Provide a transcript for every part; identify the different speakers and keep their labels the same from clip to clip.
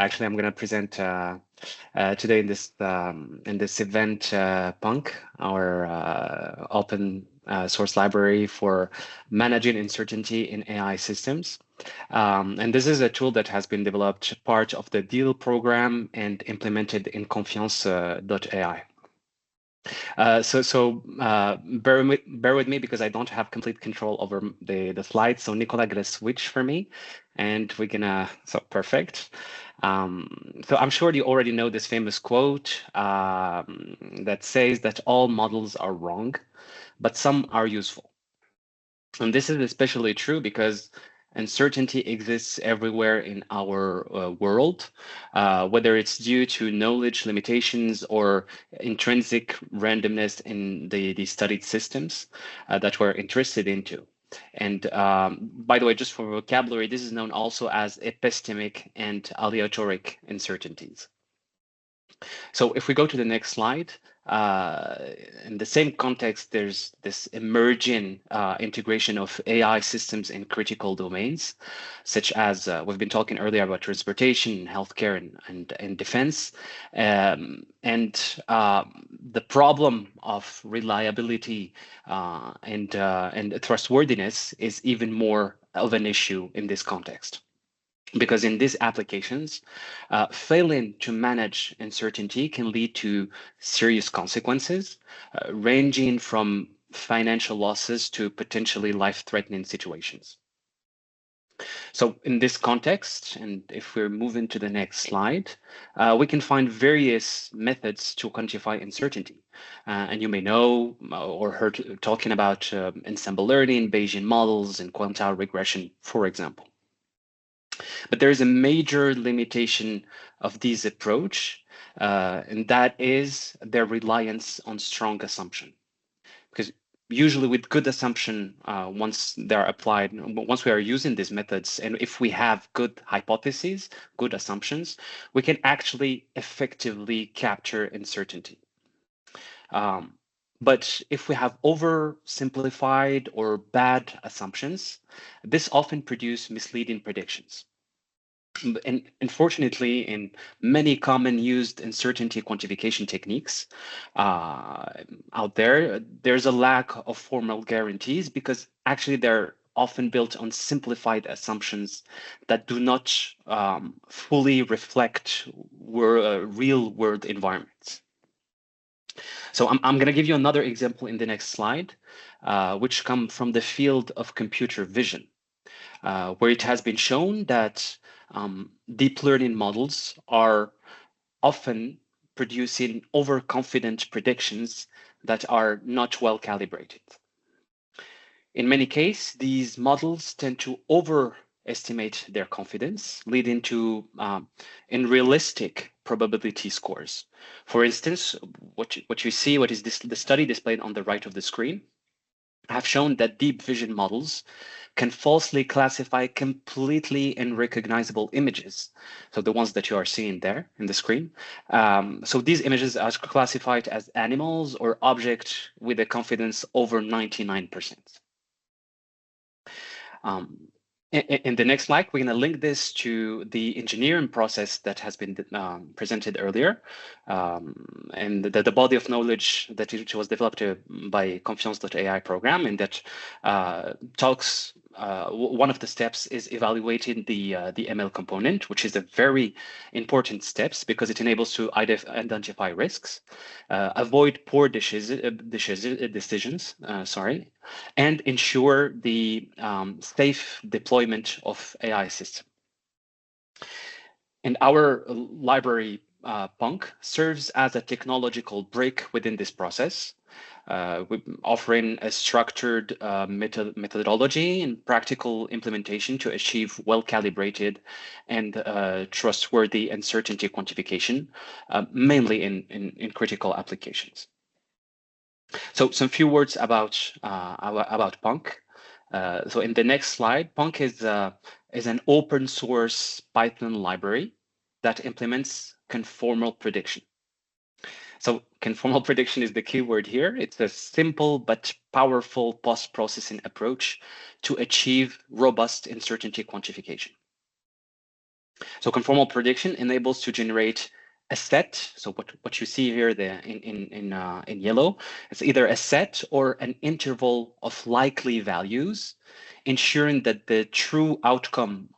Speaker 1: Actually, I'm going to present today in this event PUNCC, our open source library for managing uncertainty in AI systems. And this is a tool that has been developed part of the DEEL program and implemented in Confiance.ai. Bear with me because I don't have complete control over the slides. So Nicola gonna switch for me, and we're gonna perfect. So I'm sure you already know this famous quote that says that all models are wrong, but some are useful. And this is especially true because uncertainty exists everywhere in our world, whether it's due to knowledge limitations or intrinsic randomness in the studied systems that we're interested into. And by the way, just for vocabulary, this is known also as epistemic and aleatoric uncertainties. So if we go to the next slide, in the same context, there's this emerging integration of AI systems in critical domains, such as we've been talking earlier about transportation, healthcare, and defense. And the problem of reliability and trustworthiness is even more of an issue in this context. Because in these applications, failing to manage uncertainty can lead to serious consequences, ranging from financial losses to potentially life-threatening situations. So in this context, and if we're moving to the next slide, we can find various methods to quantify uncertainty. And you may know or heard talking about ensemble learning, Bayesian models, and quantile regression, for example. But there is a major limitation of this approach, and that is their reliance on strong assumption. Because usually with good assumption, once they're applied, once we are using these methods, and if we have good hypotheses, good assumptions, we can actually effectively capture uncertainty. But if we have oversimplified or bad assumptions, this often produces misleading predictions. And unfortunately, in many common used uncertainty quantification techniques out there, there's a lack of formal guarantees because actually they're often built on simplified assumptions that do not fully reflect real world environments. So I'm going to give you another example in the next slide, which come from the field of computer vision, where it has been shown that deep learning models are often producing overconfident predictions that are not well calibrated. In many cases, these models tend to overestimate their confidence, leading to unrealistic probability scores. For instance, what you see, what is the study displayed on the right of the screen, have shown that deep vision models can falsely classify completely unrecognizable images. So the ones that you are seeing there in the screen. So these images are classified as animals or objects with a confidence over 99%. In the next slide, we're going to link this to the engineering process that has been presented earlier, and the body of knowledge that it was developed by Confiance.ai program, and that talks. One of the steps is evaluating the ML component, which is a very important steps because it enables to identify risks, avoid poor decisions, and ensure the safe deployment of AI system. And our library, PUNCC, serves as a technological brick within this process, offering a structured methodology and practical implementation to achieve well-calibrated and trustworthy uncertainty quantification, mainly in critical applications. So some few words about PUNCC. So in the next slide, PUNCC is an open source Python library that implements conformal prediction. So conformal prediction is the keyword here. It's a simple but powerful post-processing approach to achieve robust uncertainty quantification. So conformal prediction enables to generate a set. So what you see here in yellow, it's either a set or an interval of likely values, ensuring that the true outcome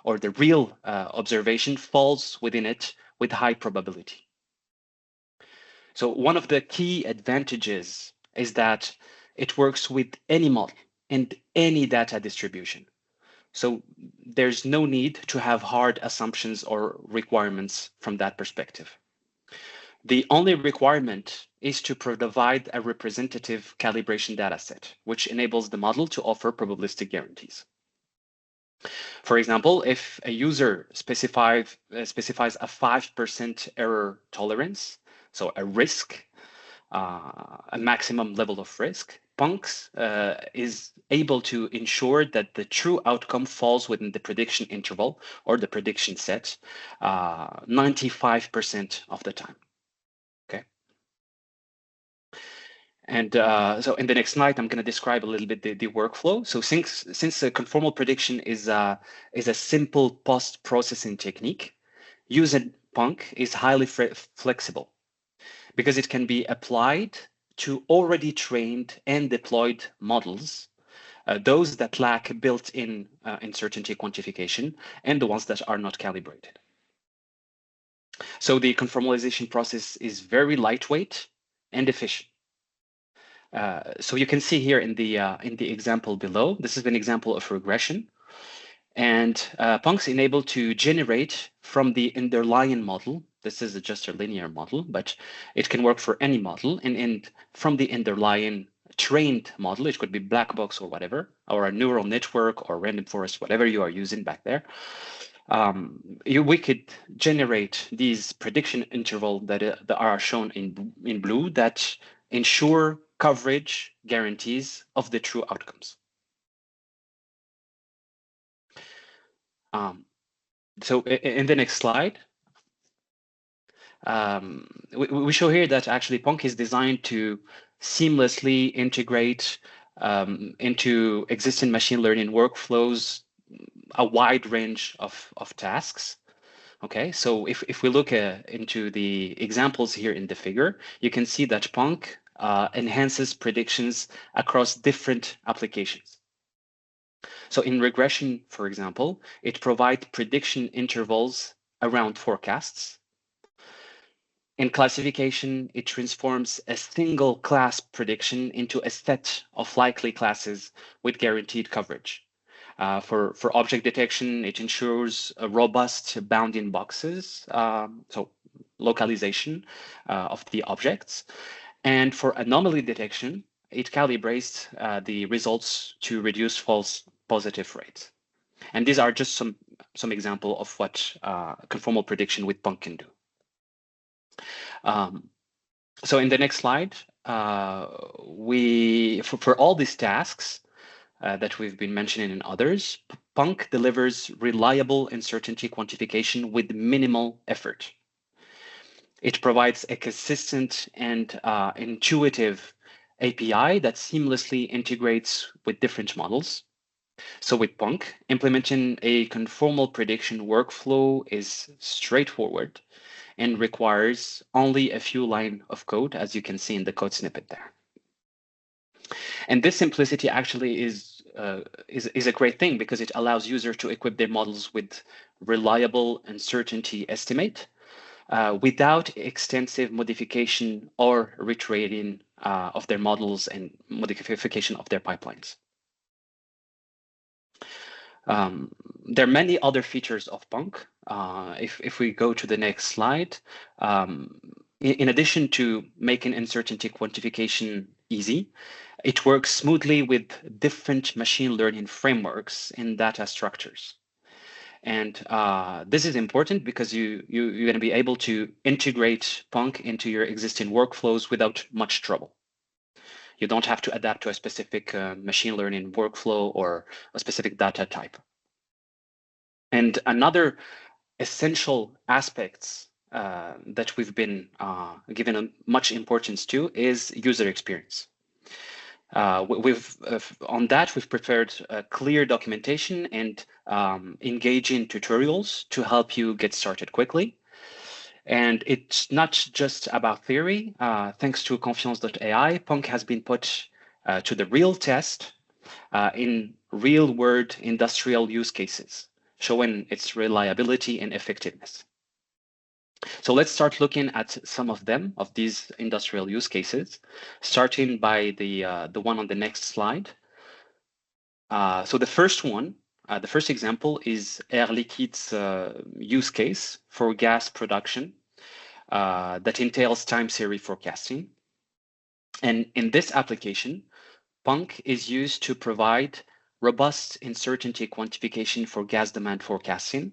Speaker 1: or the real observation falls within it with high probability. So one of the key advantages is that it works with any model and any data distribution. So there's no need to have hard assumptions or requirements from that perspective. The only requirement is to provide a representative calibration dataset, which enables the model to offer probabilistic guarantees. For example, if a user specifies a 5% error tolerance, so a risk, a maximum level of risk, PUNCC is able to ensure that the true outcome falls within the prediction interval or the prediction set 95% of the time. Okay. And so in the next slide, I'm going to describe a little bit the workflow. So since conformal prediction is a simple post-processing technique, using PUNCC is highly flexible because it can be applied to already trained and deployed models, those that lack built-in uncertainty quantification and the ones that are not calibrated. So the conformalization process is very lightweight and efficient. So you can see here in the example below, this is an example of regression. And PUNCC is enabled to generate from the underlying model. This is just a linear model, but it can work for any model. And from the underlying trained model, it could be black box or whatever, or a neural network or random forest, whatever you are using back there. We could generate these prediction intervals that are shown in blue that ensure coverage guarantees of the true outcomes. So in the next slide, we show here that actually PUNCC is designed to seamlessly integrate into existing machine learning workflows a wide range of tasks. Okay, so if we look into the examples here in the figure, you can see that PUNCC enhances predictions across different applications. So in regression, for example, it provides prediction intervals around forecasts. In classification, it transforms a single class prediction into a set of likely classes with guaranteed coverage. For object detection, it ensures a robust bounding boxes, so localization of the objects. And for anomaly detection, it calibrates the results to reduce false positive rates. And these are just some example of what conformal prediction with PUNCC can do. So in the next slide, for all these tasks that we've been mentioning and others, PUNCC delivers reliable uncertainty quantification with minimal effort. It provides a consistent and intuitive API that seamlessly integrates with different models. So with PUNCC, implementing a conformal prediction workflow is straightforward and requires only a few lines of code, as you can see in the code snippet there. And this simplicity actually is a great thing because it allows users to equip their models with reliable uncertainty estimate without extensive modification or retraining of their models and modification of their pipelines. There are many other features of PUNCC. If we go to the next slide, in addition to making uncertainty quantification easy, it works smoothly with different machine learning frameworks and data structures. And this is important because you're going to be able to integrate PUNCC into your existing workflows without much trouble. You don't have to adapt to a specific machine learning workflow or a specific data type. And another essential aspects that we've been given much importance to is user experience. On that, we've prepared clear documentation and engaging tutorials to help you get started quickly. And it's not just about theory. Thanks to Confiance.ai, PUNCC has been put to the real test in real-world industrial use cases, showing its reliability and effectiveness. So let's start looking at some of them, of these industrial use cases, starting by the one on the next slide. So the first one, the first example is Air Liquide's use case for gas production that entails time series forecasting. And in this application, PUNCC is used to provide robust uncertainty quantification for gas demand forecasting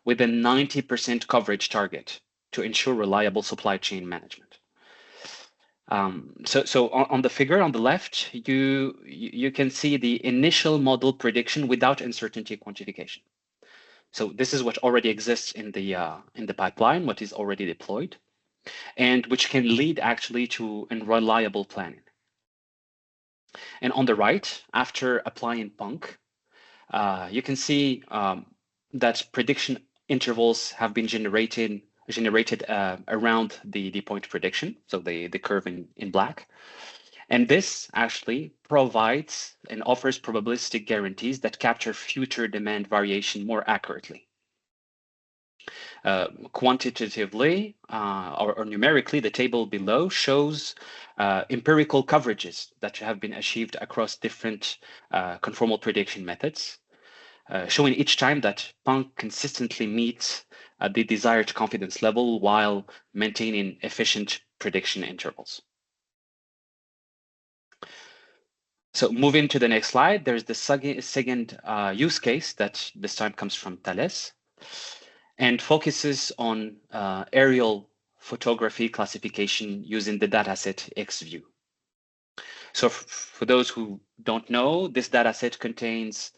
Speaker 1: with a 90% coverage target to ensure reliable supply chain management. So on the figure on the left, you can see the initial model prediction without uncertainty quantification. So this is what already exists in the pipeline, what is already deployed, and which can lead actually to unreliable planning. And on the right, after applying PUNCC, you can see that prediction intervals have been generated around the point prediction, so the curve in black. And this actually provides and offers probabilistic guarantees that capture future demand variation more accurately. Quantitatively or numerically, the table below shows empirical coverages that have been achieved across different conformal prediction methods, showing each time that PUNCC consistently meets the desired confidence level while maintaining efficient prediction intervals. So moving to the next slide, there's the second use case that this time comes from Thales and focuses on aerial photography classification using the dataset XView. So for those who don't know, this dataset contains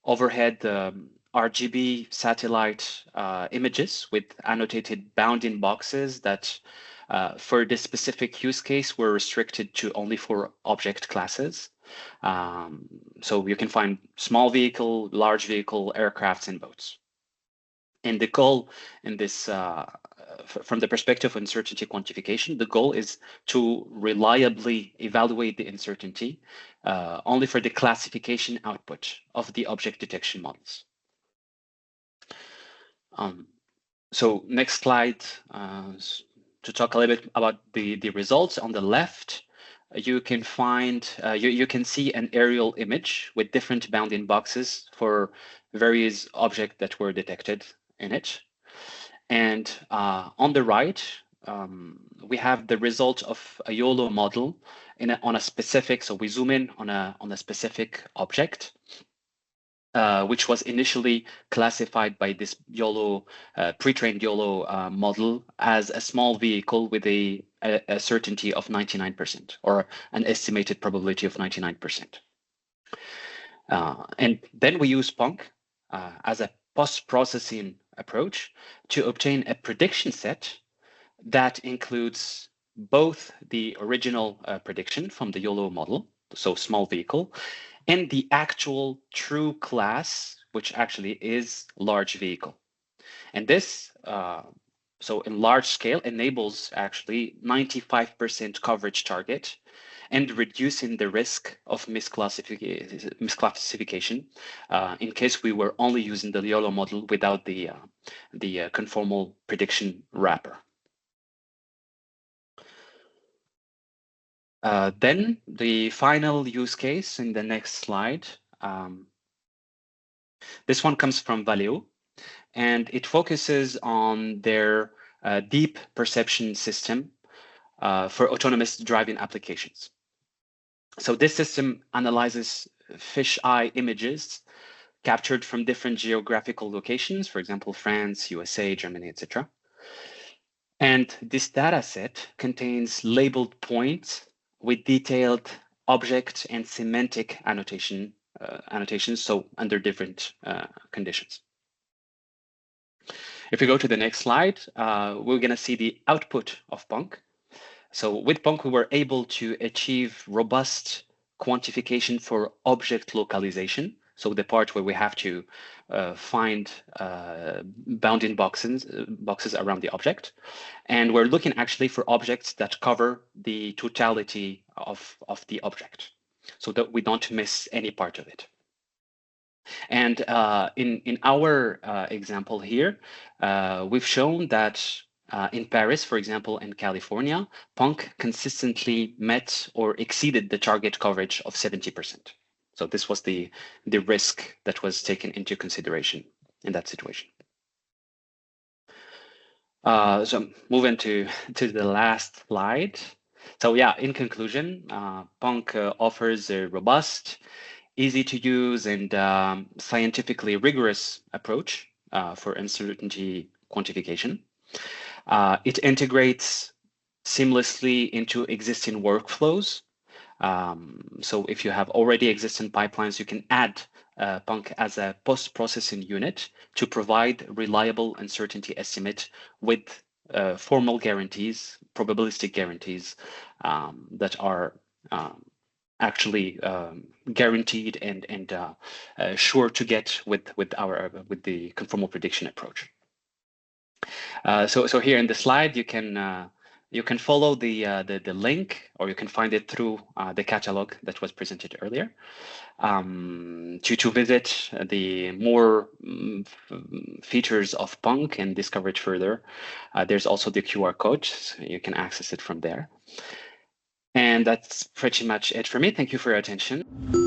Speaker 1: overhead RGB satellite images with annotated bounding boxes that for this specific use case were restricted to only 4 object classes. So you can find small vehicle, large vehicle, aircrafts, and boats. And the goal in this, from the perspective of uncertainty quantification, the goal is to reliably evaluate the uncertainty only for the classification output of the object detection models. So next slide, to talk a little bit about the results. On the left, you can find, you can see an aerial image with different bounding boxes for various objects that were detected in it. And on the right, we have the result of a YOLO model on a specific, so we zoom in on a specific object, which was initially classified by this YOLO, pre-trained YOLO model as a small vehicle with a certainty of 99% or an estimated probability of 99%. And then we use PUNCC as a post-processing approach to obtain a prediction set that includes both the original prediction from the YOLO model, so small vehicle, and the actual true class, which actually is large vehicle. And this, so in large scale, enables actually 95% coverage target and reducing the risk of misclassification in case we were only using the YOLO model without the conformal prediction wrapper. Then the final use case in the next slide. This one comes from Valeo, and it focuses on their deep perception system for autonomous driving applications. So this system analyzes fisheye images captured from different geographical locations, for example, France, USA, Germany, etc. And this data set contains labeled points with detailed object and semantic annotations, so under different conditions. If we go to the next slide, we're going to see the output of PUNCC. So with PUNCC, we were able to achieve robust quantification for object localization. So the part where we have to find bounding boxes around the object. And we're looking actually for objects that cover the totality of the object so that we don't miss any part of it. And in our example here, we've shown that in Paris, for example, in California, PUNCC consistently met or exceeded the target coverage of 70%. So this was the risk that was taken into consideration in that situation. So moving to the last slide. So yeah, in conclusion, PUNCC offers a robust, easy to use and scientifically rigorous approach for uncertainty quantification. It integrates seamlessly into existing workflows. So if you have already existing pipelines, you can add PUNCC as a post-processing unit to provide reliable uncertainty estimate with formal guarantees, probabilistic guarantees that are actually guaranteed and sure to get with the conformal prediction approach. So here in the slide, you can follow the link, or you can find it through the catalog that was presented earlier. To visit the more features of PUNCC and discover it further, there's also the QR code, so you can access it from there. And that's pretty much it for me. Thank you for your attention.